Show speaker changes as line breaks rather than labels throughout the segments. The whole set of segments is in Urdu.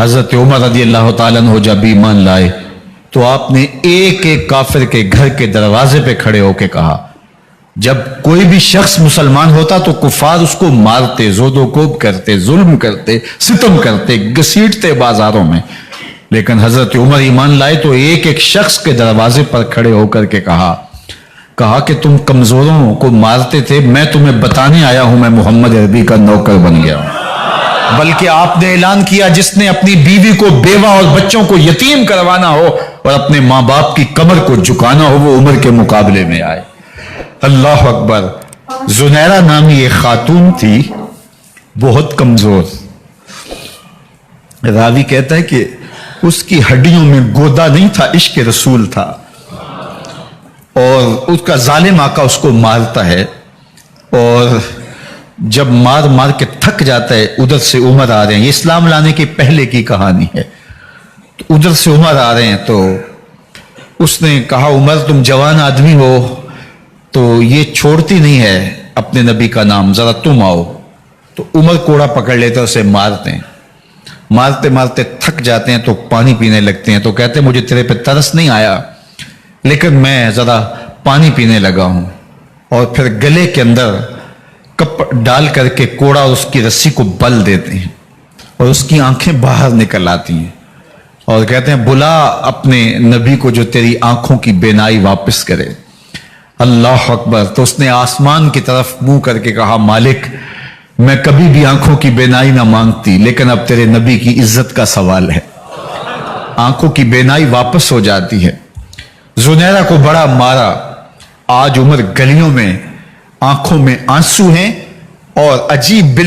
حضرت عمر رضی اللہ تعالیٰ عنہ جب ایمان لائے تو آپ نے ایک ایک کافر کے گھر کے دروازے پہ کھڑے ہو کے کہا، جب کوئی بھی شخص مسلمان ہوتا تو کفار اس کو مارتے، زود و کوب کرتے، ظلم کرتے، ستم کرتے، گھسیٹتے بازاروں میں، لیکن حضرت عمر ایمان لائے تو ایک ایک شخص کے دروازے پر کھڑے ہو کر کے کہا کہ تم کمزوروں کو مارتے تھے، میں تمہیں بتانے آیا ہوں میں محمد عربی کا نوکر بن گیا ہوں۔ بلکہ آپ نے اعلان کیا، جس نے اپنی بیوی کو، بیوہ اور بچوں کو یتیم کروانا ہو اور اپنے ماں باپ کی کمر کو جھکانا ہو وہ عمر کے مقابلے میں آئے۔ اللہ اکبر۔ زنیرہ نامی ایک خاتون تھی، بہت کمزور، راوی کہتا ہے کہ اس کی ہڈیوں میں گودا نہیں تھا، عشق رسول تھا، اور اس کا ظالم آقا اس کو مارتا ہے، اور جب مار مار کے تھک جاتا ہے، ادھر سے عمر آ رہے ہیں، یہ اسلام لانے کے پہلے کی کہانی ہے، تو ادھر سے عمر آ رہے ہیں، تو اس نے کہا عمر تم جوان آدمی ہو تو یہ چھوڑتی نہیں ہے اپنے نبی کا نام، ذرا تم آؤ۔ تو عمر کوڑا پکڑ لیتے ہیں، اسے مارتے ہیں، مارتے مارتے تھک جاتے ہیں تو پانی پینے لگتے ہیں، تو کہتے ہیں مجھے تیرے پہ ترس نہیں آیا لیکن میں ذرا پانی پینے لگا ہوں، اور پھر گلے کے اندر کپ ڈال کر کے کوڑا اور اس کی رسی کو بل دیتے ہیں، اور اس کی آنکھیں باہر نکل آتی ہیں، اور کہتے ہیں بلا اپنے نبی کو جو تیری آنکھوں کی بینائی واپس کرے۔ اللہ اکبر۔ تو اس نے آسمان کی طرف منہ کر کے کہا مالک میں کبھی بھی آنکھوں کی بینائی نہ مانگتی، لیکن اب تیرے نبی کی عزت کا سوال ہے، آنکھوں کی بینائی واپس ہو جاتی ہے۔ زنیرہ کو بڑا مارا، آج عمر گلیوں میں آنکھوں میں آنسو ہیں اور عجیب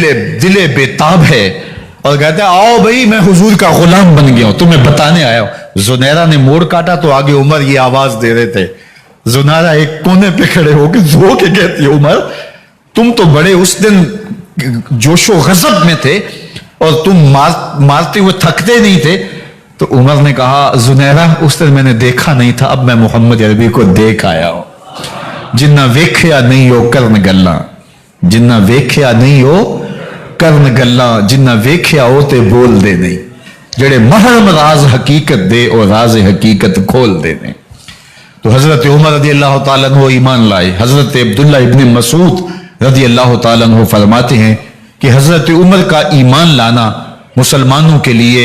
دلے بےتاب ہے، اور کہتے ہیں آؤ بھائی میں حضور کا غلام بن گیا ہوں، تمہیں بتانے آیا ہوں۔ زنیرہ نے موڑ کاٹا تو آگے عمر یہ آواز دے رہے تھے، زنیرہ ایک کونے پہ کھڑے ہو کے رو کے کہتی ہے عمر تم تو بڑے اس دن جوش و غضب میں تھے اور تم مارتے ہوئے تھکتے نہیں تھے۔ تو عمر نے کہا زنیرہ اس دن میں نے دیکھا نہیں تھا، اب میں محمد عربی کو دیکھ آیا ہوں۔ جنہ ویکھیا نہیں ہو کرن گلاں، جنہ ویکھیا نہیں ہو کرن گلاں، جنہ ویکھیا ہو تے بول دے نہیں، جڑے محرم راز حقیقت دے اور راز حقیقت کھول دے نہیں۔ تو حضرت عمر رضی اللہ تعالیٰ عنہ ایمان لائے۔ حضرت عبداللہ ابن مسعود رضی اللہ تعالیٰ عنہ فرماتے ہیں کہ حضرت عمر کا ایمان لانا مسلمانوں کے لیے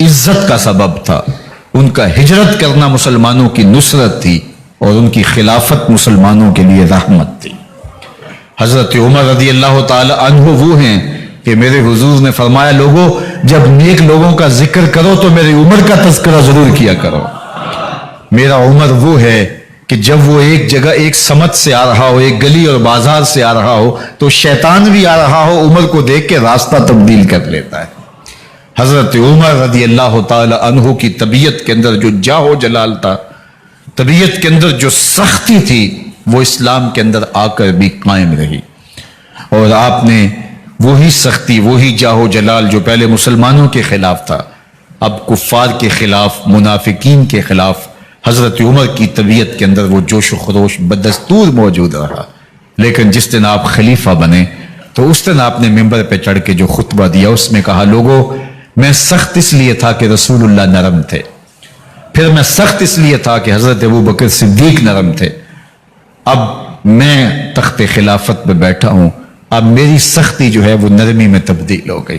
عزت کا سبب تھا، ان کا ہجرت کرنا مسلمانوں کی نصرت تھی، اور ان کی خلافت مسلمانوں کے لیے رحمت تھی۔ حضرت عمر رضی اللہ تعالی عنہ وہ ہیں کہ میرے حضور نے فرمایا لوگوں جب نیک لوگوں کا ذکر کرو تو میرے عمر کا تذکرہ ضرور کیا کرو۔ میرا عمر وہ ہے کہ جب وہ ایک جگہ ایک سمت سے آ رہا ہو، ایک گلی اور بازار سے آ رہا ہو تو شیطان بھی آ رہا ہو، عمر کو دیکھ کے راستہ تبدیل کر لیتا ہے۔ حضرت عمر رضی اللہ تعالی عنہ کی طبیعت کے اندر جو جاہ و جلال تھا، طبیعت کے اندر جو سختی تھی، وہ اسلام کے اندر آ کر بھی قائم رہی، اور آپ نے وہی سختی، وہی جاہ و جلال جو پہلے مسلمانوں کے خلاف تھا، اب کفار کے خلاف، منافقین کے خلاف حضرت عمر کی طبیعت کے اندر وہ جوش و خروش بدستور موجود رہا۔ لیکن جس دن آپ خلیفہ بنے تو اس دن آپ نے ممبر پہ چڑھ کے جو خطبہ دیا اس میں کہا لوگوں میں سخت اس لیے تھا کہ رسول اللہ نرم تھے، پھر میں سخت اس لیے تھا کہ حضرت ابوبکر صدیق نرم تھے، اب میں تخت خلافت پہ بیٹھا ہوں، اب میری سختی جو ہے وہ نرمی میں تبدیل ہو گئی،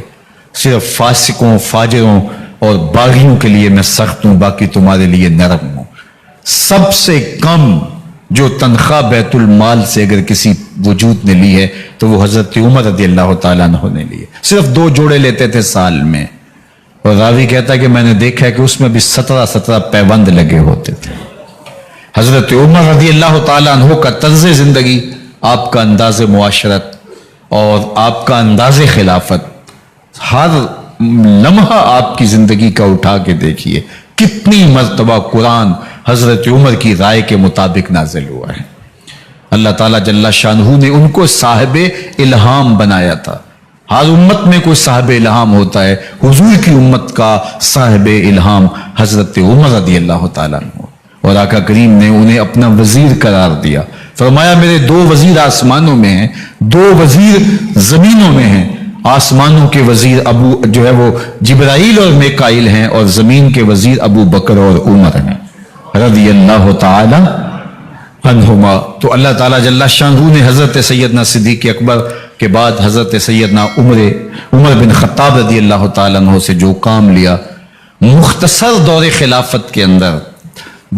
صرف فاسقوں، فاجروں اور باغیوں کے لیے میں سخت ہوں، باقی تمہارے لیے نرم ہوں۔ سب سے کم جو تنخواہ بیت المال سے اگر کسی وجود نے لی ہے تو وہ حضرت عمر رضی اللہ تعالیٰ عنہ نے لی ہے، صرف 2 جوڑے لیتے تھے سال میں، اور راوی کہتا ہے کہ میں نے دیکھا ہے کہ اس میں بھی 17 پیوند لگے ہوتے تھے۔ حضرت عمر رضی اللہ تعالیٰ عنہ کا طرز زندگی، آپ کا انداز معاشرت اور آپ کا انداز خلافت، ہر لمحہ آپ کی زندگی کا اٹھا کے دیکھیے کتنی مرتبہ قرآن حضرت عمر کی رائے کے مطابق نازل ہوا ہے۔ اللہ تعالیٰ جل شانہ نے ان کو صاحب الہام بنایا تھا۔ ہر امت میں کوئی صاحب الہام ہوتا ہے، حضور کی امت کا صاحب الہام حضرت عمر رضی اللہ تعالیٰ عنہ، اور آقا کریم نے انہیں اپنا وزیر قرار دیا، فرمایا میرے 2 وزیر آسمانوں میں ہیں، 2 وزیر زمینوں میں ہیں، آسمانوں کے وزیر ابو جو ہے وہ جبرائیل اور میکائیل ہیں، اور زمین کے وزیر ابو بکر اور عمر ہیں رضی اللہ تعالی عنہما۔ تو اللہ تعالیٰ جل شانہ نے حضرت سیدنا صدیق اکبر کے بعد حضرت سیدنا عمر بن خطاب رضی اللہ تعالیٰ عنہ سے جو کام لیا، مختصر دور خلافت کے اندر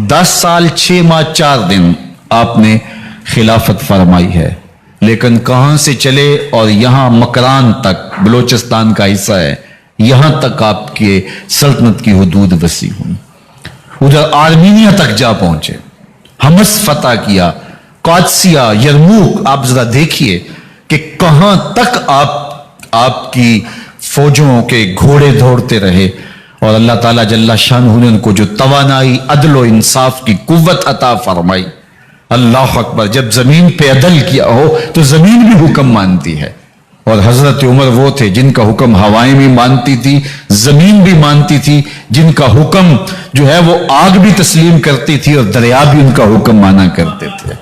10 سال 6 ماہ 4 دن آپ نے خلافت فرمائی ہے، لیکن کہاں سے چلے اور یہاں مکران تک، بلوچستان کا حصہ ہے، یہاں تک آپ کے سلطنت کی حدود وسیع ہوئی، ادھر آرمینیا تک جا پہنچے، حمص فتح کیا، قادسیہ، یرموک۔ آپ ذرا دیکھیے کہ کہاں تک آپ کی فوجوں کے گھوڑے دوڑتے رہے، اور اللہ تعالیٰ جل شانہ نے ان کو جو توانائی، عدل و انصاف کی قوت عطا فرمائی۔ اللہ اکبر، جب زمین پہ عدل کیا ہو تو زمین بھی حکم مانتی ہے، اور حضرت عمر وہ تھے جن کا حکم ہوائیں بھی مانتی تھی، زمین بھی مانتی تھی، جن کا حکم جو ہے وہ آگ بھی تسلیم کرتی تھی اور دریا بھی ان کا حکم مانا کرتے تھے۔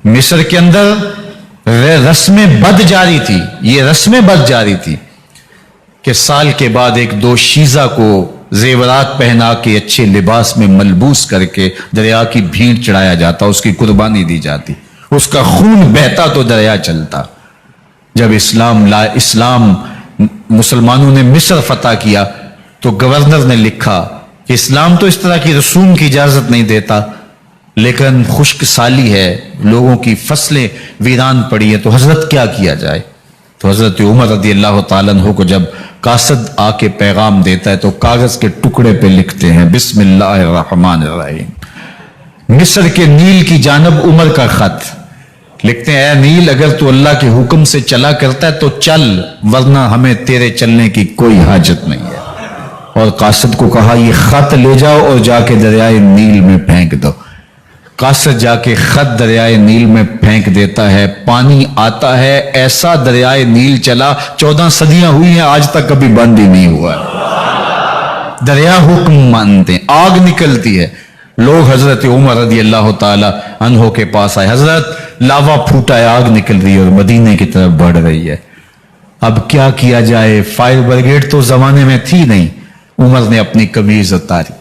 مصر کے اندر رسم بد جاری تھی، یہ رسم بد جاری تھی کہ سال کے بعد 1-2 شیزہ کو زیورات پہنا کے اچھے لباس میں ملبوس کر کے دریا کی بھینٹ چڑھایا جاتا، اس کی قربانی دی جاتی، اس کا خون بہتا تو دریا چلتا۔ جب اسلام مسلمانوں نے مصر فتح کیا تو گورنر نے لکھا کہ اسلام تو اس طرح کی رسوم کی اجازت نہیں دیتا، لیکن خشک سالی ہے، لوگوں کی فصلیں ویران پڑی ہے، تو حضرت کیا کیا جائے؟ تو حضرت عمر رضی اللہ تعالیٰ عنہ کو جب قاصد آ کے پیغام دیتا ہے تو کاغذ کے ٹکڑے پہ لکھتے ہیں بسم اللہ الرحمن الرحیم، مصر کے نیل کی جانب عمر کا خط، لکھتے ہیں اے نیل اگر تو اللہ کے حکم سے چلا کرتا ہے تو چل، ورنہ ہمیں تیرے چلنے کی کوئی حاجت نہیں ہے۔ اور قاصد کو کہا یہ خط لے جاؤ اور جا کے دریائے نیل میں پھینک دو۔ قاصد جا کے خط دریائے نیل میں پھینک دیتا ہے، پانی آتا ہے، ایسا دریائے نیل چلا 14 صدیاں ہوئی ہیں آج تک کبھی بند ہی نہیں ہوا ہے۔ دریا حکم مانتے ہیں، آگ نکلتی ہے، لوگ حضرت عمر رضی اللہ تعالی عنہ کے پاس آئے، حضرت لاوا پھوٹا ہے، آگ نکل رہی ہے اور مدینے کی طرف بڑھ رہی ہے، اب کیا کیا جائے؟ فائر بریگیڈ تو زمانے میں تھی نہیں۔ عمر نے اپنی قمیض اتاری،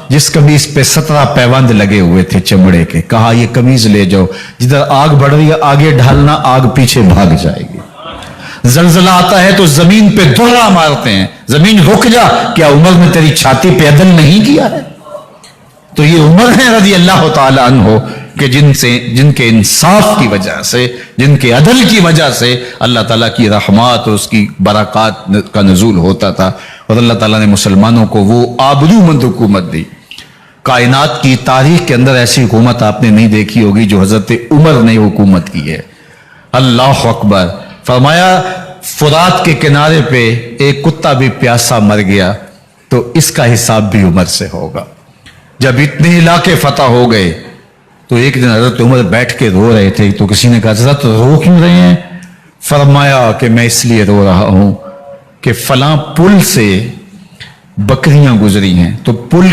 جس قمیض پہ 17 پیوند لگے ہوئے تھے چمڑے کے، کہا یہ قمیض لے جاؤ، جدھر آگ بڑھ رہی ہے آگے ڈھالنا، آگ پیچھے بھاگ جائے گی۔ زلزلہ آتا ہے تو زمین پہ دوہرا مارتے ہیں، زمین رک جا، کیا عمر نے تیری چھاتی پہ عدل نہیں کیا ہے؟ تو یہ عمر ہیں رضی اللہ تعالی عنہ کہ جن کے انصاف کی وجہ سے، جن کے عدل کی وجہ سے اللہ تعالیٰ کی رحمات اور اس کی برکات کا نزول ہوتا تھا، اور اللہ تعالیٰ نے مسلمانوں کو وہ آبرومند حکومت دی۔ کائنات کی تاریخ کے اندر ایسی حکومت آپ نے نہیں دیکھی ہوگی جو حضرت عمر نے حکومت کی ہے۔ اللہ اکبر، فرمایا فرات کے کنارے پہ ایک کتا بھی پیاسا مر گیا تو اس کا حساب بھی عمر سے ہوگا۔ جب اتنے علاقے فتح ہو گئے تو ایک دن حضرت عمر بیٹھ کے رو رہے تھے، تو کسی نے کہا حضرت رو کیوں رہے ہیں؟ فرمایا کہ میں اس لیے رو رہا ہوں کہ فلاں پل سے بکریاں گزری ہیں، تو پل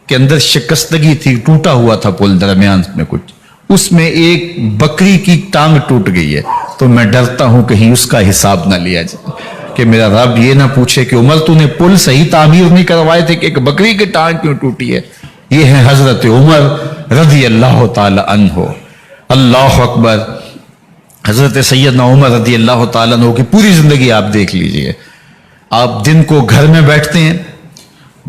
کے اندر شکستگی تھی، ٹوٹا ہوا تھا پل درمیان میں کچھ، اس میں ایک بکری کی ٹانگ ٹوٹ گئی ہے، تو میں ڈرتا ہوں کہیں اس کا حساب نہ لیا جائے، کہ میرا رب یہ نہ پوچھے کہ عمر تو نے پل صحیح تعمیر نہیں کروائے تھے کہ ایک بکری کی ٹانگ کیوں ٹوٹی ہے۔ یہ ہے حضرت عمر رضی اللہ تعالی عنہ۔ اللہ اکبر، حضرت سیدنا عمر رضی اللہ تعالیٰ عنہ کی پوری زندگی آپ دیکھ لیجئے، آپ دن کو گھر میں بیٹھتے ہیں،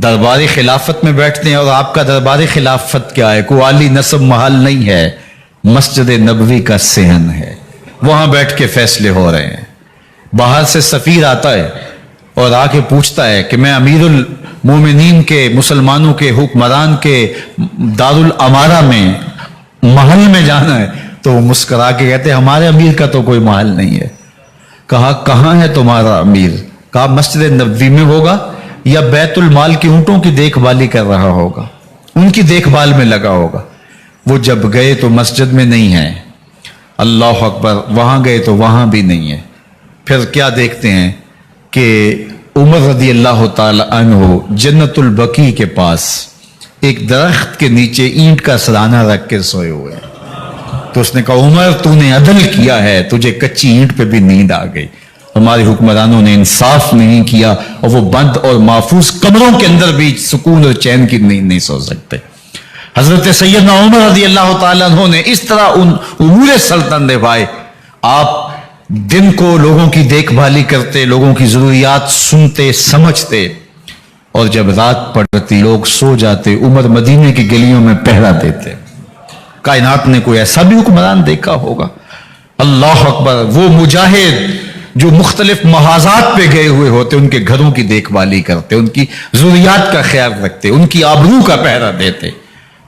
دربار خلافت میں بیٹھتے ہیں، اور آپ کا دربار خلافت کیا ہے؟ کوئی عالی نصب محل نہیں ہے، مسجد نبوی کا صحن ہے، وہاں بیٹھ کے فیصلے ہو رہے ہیں۔ باہر سے سفیر آتا ہے اور آ کے پوچھتا ہے کہ میں امیر المومنین کے، مسلمانوں کے حکمران کے دارالامارہ میں محل میں جانا ہے، تو وہ مسکرا کے کہتے ہیں ہمارے امیر کا تو کوئی محل نہیں ہے۔ کہا کہاں ہے تمہارا امیر؟ کہا مسجد نبوی میں ہوگا یا بیت المال کی اونٹوں کی دیکھ بھالی کر رہا ہوگا، ان کی دیکھ بھال میں لگا ہوگا۔ وہ جب گئے تو مسجد میں نہیں ہے، اللہ اکبر، وہاں گئے تو وہاں بھی نہیں ہے۔ پھر کیا دیکھتے ہیں کہ عمر رضی اللہ تعالی عنہ جنت البقیع کے پاس ایک درخت کے نیچے اینٹ کا سرانہ رکھ کے سوئے ہوئے ہیں۔ تو اس نے کہا عمر تو نے عدل کیا ہے، تجھے کچی اینٹ پہ بھی نیند آ گئی۔ ہمارے حکمرانوں نے انصاف نہیں کیا اور وہ بند اور محفوظ کمروں کے اندر بھی سکون اور چین کی نیند نہیں سو سکتے۔ حضرت سیدنا عمر رضی اللہ تعالیٰ عنہ نے اس طرح ان امور سلطنت نبھائے۔ آپ دن کو لوگوں کی دیکھ بھالی کرتے، لوگوں کی ضروریات سنتے سمجھتے، اور جب رات پڑتی لوگ سو جاتے، عمر مدینے کی گلیوں میں پہرا دیتے۔ کائنات نے کوئی ایسا بھی حکمران دیکھا ہوگا؟ اللہ اکبر! وہ مجاہد جو مختلف محاذات پہ گئے ہوئے ہوتے، ان کے گھروں کی دیکھ بھالی کرتے، ان کی ضروریات کا خیال رکھتے، ان کی آبرو کا پہرا دیتے۔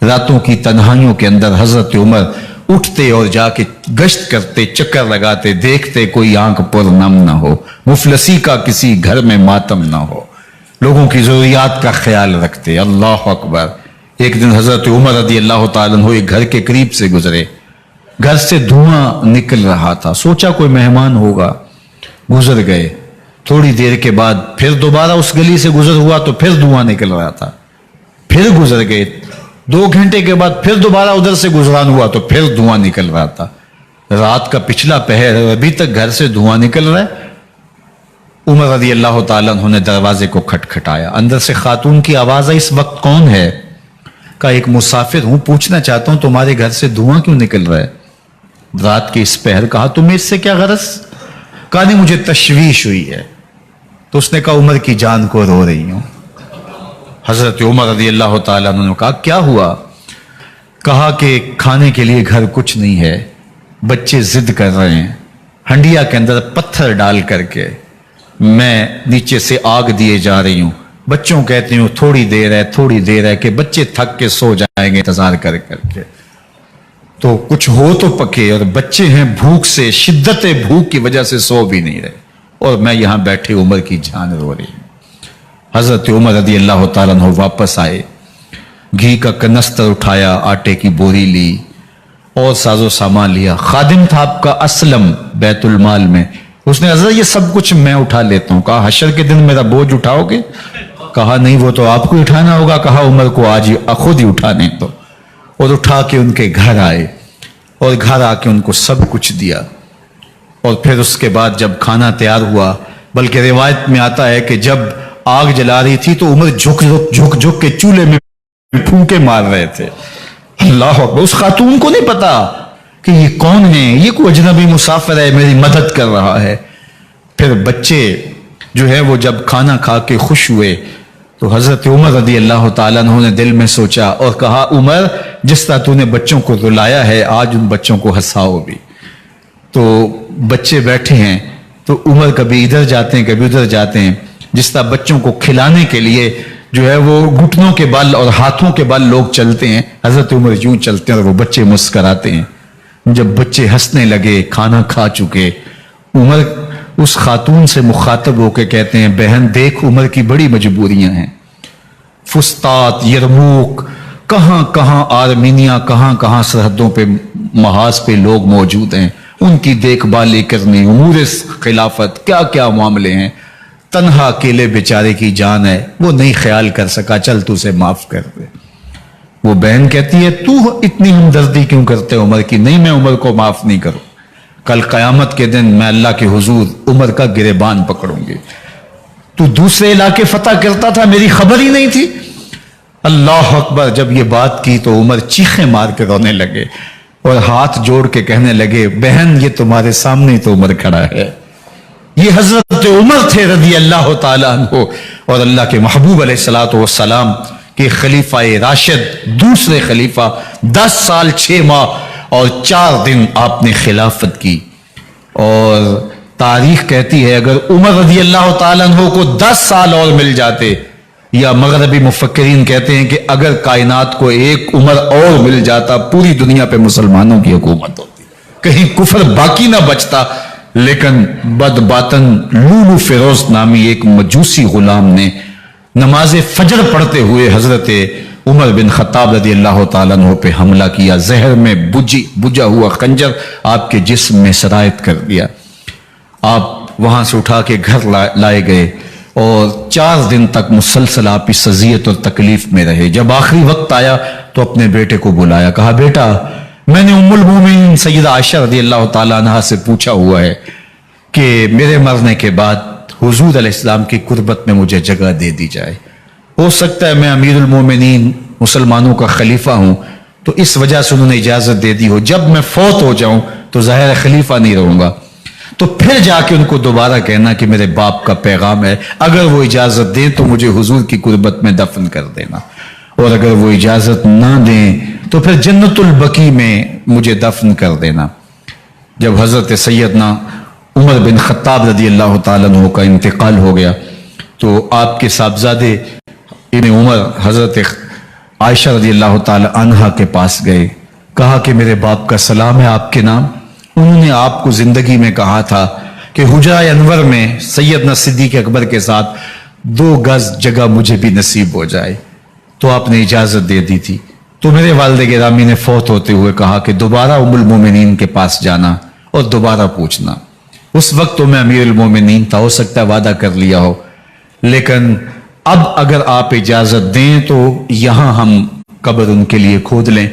راتوں کی تنہائیوں کے اندر حضرت عمر اٹھتے اور جا کے گشت کرتے، چکر لگاتے، دیکھتے کوئی آنکھ پر نم نہ ہو، مفلسی کا کسی گھر میں ماتم نہ ہو، لوگوں کی ضروریات کا خیال رکھتے۔ اللہ اکبر! ایک دن حضرت عمر رضی اللہ تعالیٰ عنہ ایک گھر کے قریب سے گزرے، گھر سے دھواں نکل رہا تھا، سوچا کوئی مہمان ہوگا، گزر گئے۔ تھوڑی دیر کے بعد پھر دوبارہ اس گلی سے گزر ہوا تو پھر دھواں نکل رہا تھا، پھر گزر گئے۔ 2 گھنٹے کے بعد پھر دوبارہ ادھر سے گزران ہوا تو پھر دھواں نکل رہا تھا۔ رات کا پچھلا پہر ابھی تک گھر سے دھواں نکل رہا ہے۔ عمر رضی اللہ تعالیٰ عنہ نے دروازے کو کھٹکھٹایا، اندر سے خاتون کی آواز ہے، اس وقت کون ہے؟ کہا ایک مسافر ہوں، پوچھنا چاہتا ہوں تمہارے گھر سے دھواں کیوں نکل رہا ہے رات کے اس پہر؟ کہا تمہیں اس سے کیا غرض؟ کہا نہیں مجھے تشویش ہوئی ہے۔ تو اس نے کہا عمر کی جان کو رو رہی ہوں۔ حضرت عمر رضی اللہ تعالیٰ عنہ نے کہا کیا ہوا؟ کہا کہ کھانے کے لیے گھر کچھ نہیں ہے، بچے ضد کر رہے ہیں، ہنڈیا کے اندر پتھر ڈال کر کے میں نیچے سے آگ دیے جا رہی ہوں، بچوں کہتے ہوں تھوڑی دیر ہے کہ بچے تھک کے سو جائیں گے انتظار کر کے، تو کچھ ہو تو پکے، اور بچے ہیں بھوک سے، شدت بھوک کی وجہ سے سو بھی نہیں رہے، اور میں یہاں بیٹھے عمر کی جان رو رہی ہوں۔ حضرت عمر رضی اللہ تعالیٰ عنہ واپس آئے، گھی کا کنستر اٹھایا، آٹے کی بوری لی اور ساز و سامان لیا۔ خادم تھا آپ کا اسلم بیت المال میں، اس نے حضرت یہ سب کچھ میں اٹھا لیتا ہوں۔ کہا حشر کے دن میرا بوجھ اٹھاؤ گے؟ کہا نہیں وہ تو آپ کو اٹھانا ہوگا۔ کہا عمر کو آج خود ہی اٹھانے دو، اور اٹھا کے ان کے گھر آئے اور گھر آ کے ان کو سب کچھ دیا۔ اور پھر اس کے بعد جب کھانا تیار ہوا، بلکہ روایت میں آتا ہے کہ جب آگ جلا رہی تھی تو عمر جھک کے چولہے میں پھونکے مار رہے تھے۔ اللہ اکبر! اس خاتون کو نہیں پتا کہ یہ کون ہے، یہ کوئی اجنبی مسافر ہے میری مدد کر رہا ہے۔ پھر بچے جو ہے وہ جب کھانا کھا کے خوش ہوئے تو حضرت عمر رضی اللہ تعالیٰ عنہ نے دل میں سوچا اور کہا عمر جس طرح تو نے بچوں کو رلایا ہے آج ان بچوں کو ہنساؤ بھی۔ تو بچے بیٹھے ہیں تو عمر کبھی ادھر جاتے ہیں کبھی ادھر جاتے ہیں، جس طرح بچوں کو کھلانے کے لیے جو ہے وہ گھٹنوں کے بل اور ہاتھوں کے بل لوگ چلتے ہیں، حضرت عمر یوں چلتے ہیں اور وہ بچے مسکراتے ہیں۔ جب بچے ہنسنے لگے، کھانا کھا چکے، عمر اس خاتون سے مخاطب ہو کے کہتے ہیں بہن دیکھ عمر کی بڑی مجبوریاں ہیں، فسطاط، یرموک، کہاں کہاں آرمینیا، کہاں کہاں سرحدوں پہ محاذ پہ لوگ موجود ہیں، ان کی دیکھ بھال کرنی، امور خلافت، کیا کیا معاملے ہیں، تنہا اکیلے بیچارے کی جان ہے وہ نہیں خیال کر سکا، چل تو اسے معاف کر دے۔ وہ بہن کہتی ہے تو اتنی ہمدردی کیوں کرتے عمر کی؟ نہیں میں عمر کو معاف نہیں کروں، کل قیامت کے دن میں اللہ کے حضور عمر کا گریبان پکڑوں گی۔ تو دوسرے علاقے فتح کرتا تھا میری خبر ہی نہیں تھی؟ اللہ اکبر! جب یہ بات کی تو عمر چیخیں مار کے رونے لگے اور ہاتھ جوڑ کے کہنے لگے بہن یہ تمہارے سامنے تو عمر کھڑا ہے، یہ حضرت عمر تھے رضی اللہ تعالیٰ عنہ، اور اللہ کے محبوب علیہ الصلوۃ والسلام کے خلیفہ راشد، دوسرے خلیفہ، 10 سال 6 ماہ اور 4 دن آپ نے خلافت کی۔ اور تاریخ کہتی ہے اگر عمر رضی اللہ تعالیٰ عنہ کو 10 سال اور مل جاتے، یا مغربی مفکرین کہتے ہیں کہ اگر کائنات کو ایک عمر اور مل جاتا پوری دنیا پہ مسلمانوں کی حکومت ہوتی، کہیں کفر باقی نہ بچتا۔ لیکن بد باطن لولو فیروز نامی ایک مجوسی غلام نے نماز فجر پڑھتے ہوئے حضرت عمر بن خطاب رضی اللہ تعالیٰ عنہ پہ حملہ کیا، زہر میں بجھا ہوا خنجر آپ کے جسم میں سرایت کر دیا۔ آپ وہاں سے اٹھا کے گھر لائے گئے اور 4 دن تک مسلسل آپ اس اذیت اور تکلیف میں رہے۔ جب آخری وقت آیا تو اپنے بیٹے کو بلایا، کہا بیٹا میں نے ام المومنین سیدہ عائشہ رضی اللہ تعالیٰ عنہا سے پوچھا ہوا ہے کہ میرے مرنے کے بعد حضور علیہ السلام کی قربت میں مجھے جگہ دے دی جائے. ہو سکتا ہے میں امیر المومنین مسلمانوں کا خلیفہ ہوں تو اس وجہ سے انہوں نے اجازت دے دی ہو. جب میں فوت ہو جاؤں تو ظاہر خلیفہ نہیں رہوں گا، تو پھر جا کے ان کو دوبارہ کہنا کہ میرے باپ کا پیغام ہے، اگر وہ اجازت دیں تو مجھے حضور کی قربت میں دفن کر دینا، اور اگر وہ اجازت نہ دیں تو پھر جنت البقیع میں مجھے دفن کر دینا. جب حضرت سیدنا عمر بن خطاب رضی اللہ تعالیٰ عنہ کا انتقال ہو گیا تو آپ کے صاحبزادے ابن عمر حضرت عائشہ رضی اللہ تعالیٰ عنہا کے پاس گئے، کہا کہ میرے باپ کا سلام ہے آپ کے نام. انہوں نے آپ کو زندگی میں کہا تھا کہ حجرہ انور میں سیدنا صدیق اکبر کے ساتھ 2 گز جگہ مجھے بھی نصیب ہو جائے، تو آپ نے اجازت دے دی تھی. تو میرے والد گرامی نے فوت ہوتے ہوئے کہا کہ دوبارہ ام المومنین کے پاس جانا اور دوبارہ پوچھنا. اس وقت تو میں امیر المومنین تھا، ہو سکتا ہے وعدہ کر لیا ہو، لیکن اب اگر آپ اجازت دیں تو یہاں ہم قبر ان کے لیے کھود لیں،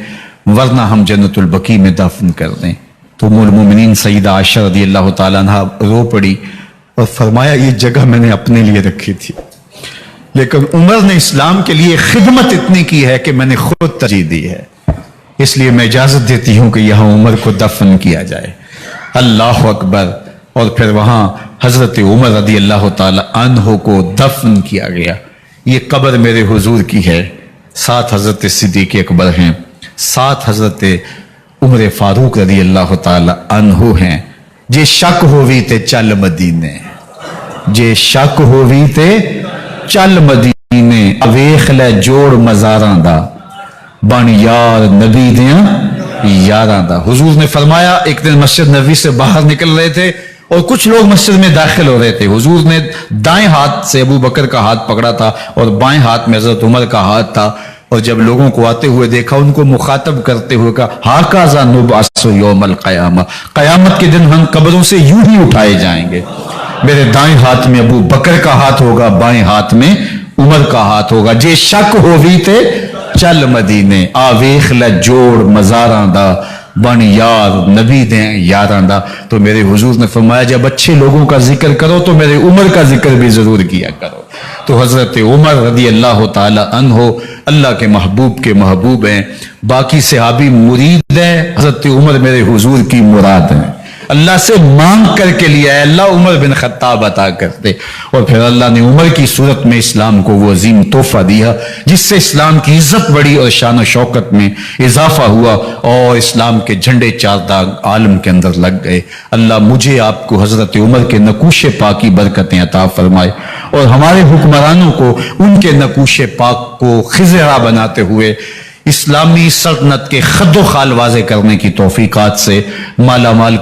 ورنہ ہم جنت البقیع میں دفن کر دیں. تو ام المومنین سیدہ عائشہ رضی اللہ تعالیٰ عنہ رو پڑی اور فرمایا یہ جگہ میں نے اپنے لیے رکھی تھی، لیکن عمر نے اسلام کے لیے خدمت اتنی کی ہے کہ میں نے خود ترجیح دی ہے، اس لیے میں اجازت دیتی ہوں کہ یہاں عمر کو دفن کیا جائے. اللہ اکبر. اور پھر وہاں حضرت عمر رضی اللہ تعالی عنہ کو دفن کیا گیا. یہ قبر میرے حضور کی ہے، ساتھ حضرت صدیق اکبر ہیں، ساتھ حضرت عمر فاروق رضی اللہ تعالی عنہ ہیں. جے شک ہووی تے چل مدینے، جے شک ہووی تے چل مدینے، ویخ لے جوڑ مزاراں دا، بن یار نبی دیاں یاراں دا. حضور نے فرمایا ایک دن مسجد نبوی سے باہر نکل رہے تھے اور کچھ لوگ مسجد میں داخل ہو رہے تھے. حضور نے دائیں ہاتھ سے ابو بکر کا ہاتھ پکڑا تھا اور بائیں ہاتھ میں حضرت عمر کا ہاتھ تھا، اور جب لوگوں کو آتے ہوئے دیکھا ان کو مخاطب کرتے ہوئے کہا ہاکذا نبعث یوم القیامہ، قیامت کے دن ہم قبروں سے یوں ہی اٹھائے جائیں گے. میرے دائیں ہاتھ میں ابو بکر کا ہاتھ ہوگا، بائیں ہاتھ میں عمر کا ہاتھ ہوگا. جے شک ہووی تے چل مدینے، آ ویخ لے جوڑ مزاراں دا، بن یار نبی دیں یاراں دا. تو میرے حضور نے فرمایا جب اچھے لوگوں کا ذکر کرو تو میرے عمر کا ذکر بھی ضرور کیا کرو. تو حضرت عمر رضی اللہ تعالی عنہ اللہ کے محبوب کے محبوب ہیں، باقی صحابی مرید ہیں، حضرت عمر میرے حضور کی مراد ہیں. اللہ سے مانگ کر کے لیا ہے، اللہ عمر بن خطاب عطا کرتے، اور پھر اللہ نے عمر کی صورت میں اسلام کو وہ عظیم تحفہ دیا جس سے اسلام کی عزت بڑی اور شان و شوکت میں اضافہ ہوا اور اسلام کے جھنڈے 4 داغ عالم کے اندر لگ گئے. اللہ مجھے آپ کو حضرت عمر کے نقوش پاک کی برکتیں عطا فرمائے اور ہمارے حکمرانوں کو ان کے نقوش پاک کو خزرہ بناتے ہوئے اسلامی سلطنت کے خد و خال واضح کرنے کی توفیقات سے مالا مال